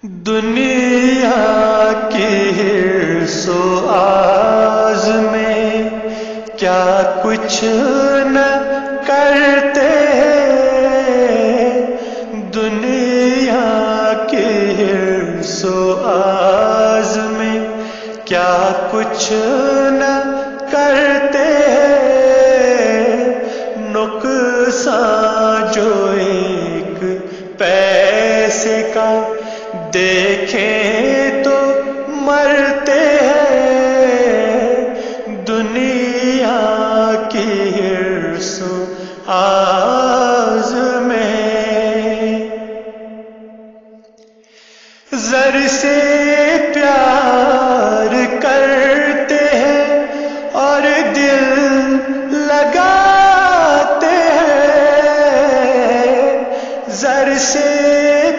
دنیا کی حرص و آز میں کیا کچھ نہ کرتے ہیں، دنیا کی حرص و آز میں کیا کچھ نہ کرتے ہیں، نقصان جو ایک پیسے کا دیکھیں تو مرتے ہیں، دنیا کی حرص و آز میں زر سے پیار کرتے ہیں اور دل لگاتے ہیں، زر سے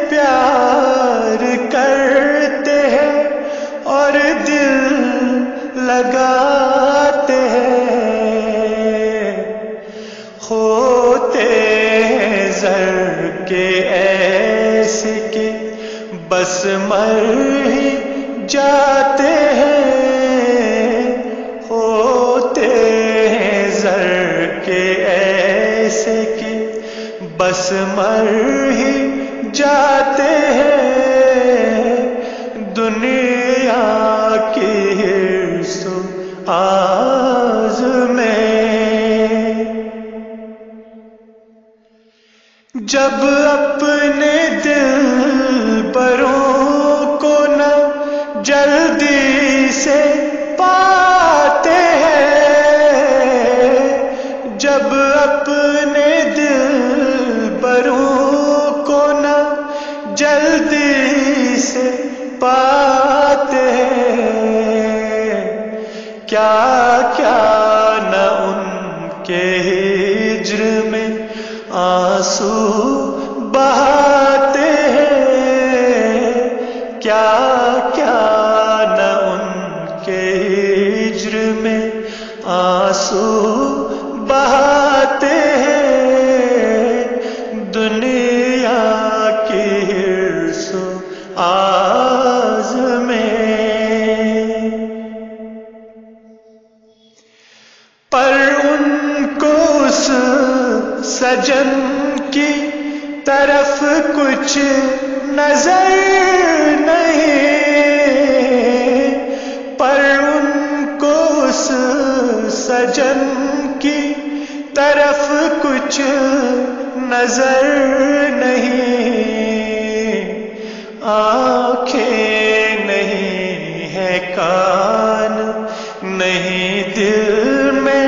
پیار کرتے ہیں اور دل لگاتے ہیں، ہوتے ہیں زر کے ایسے کہ بس مر ہی جاتے ہیں، ہوتے ہیں زر کے ایسے کہ بس مر ہی جاتے ہیں، دنیا کی حرص و آز میں جب اپنے دل بروں کو نہ جلدی سے پاتے ہیں، جب اپنے دل بروں کو نہ جلدی سے پاتے ہیں، کیا کیا نہ ان کے ہجر میں آنسو بہاتے ہیں، کیا کیا نہ ان کے ہجر میں آنسو بہاتے ہیں، دنیا کی حرص و آز میں پر ان کو اس سجن کی طرف کچھ نظر نہیں، پر ان کو اس سجن کی طرف کچھ نظر نہیں، آنکھیں نہیں ہے، کان نہیں، دل میں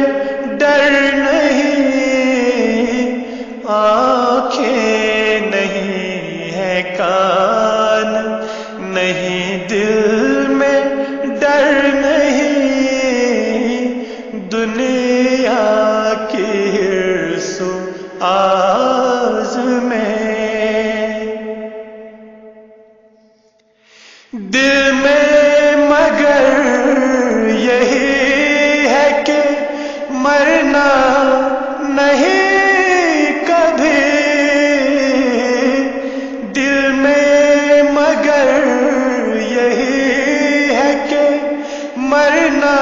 ڈر نہیں، آنکھیں نہیں ہے، کان نہیں، دل میں ڈر نہیں، دنیا کی حرص و آز میں دل میں مگر یہی ہے کہ مرنا نہیں کبھی، دل میں مگر یہی ہے کہ مرنا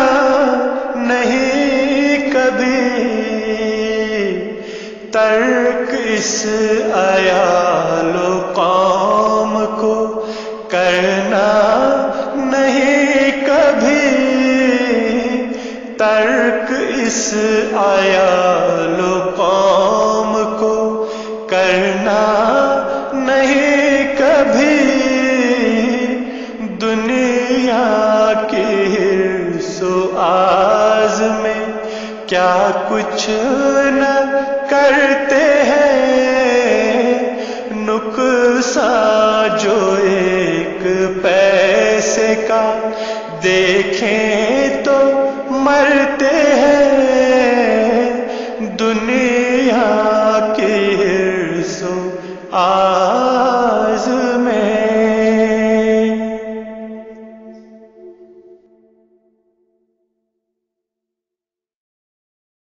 نہیں کبھی، ترک اس عیال و قوم کو کرنا نہیں کبھی، ترک اس عیال و قوم کو کرنا نہیں کبھی، دنیا کی حرص و آز میں کیا کچھ نہ کرتے ہیں، نقصان جو ایک پیسے کا دیکھیں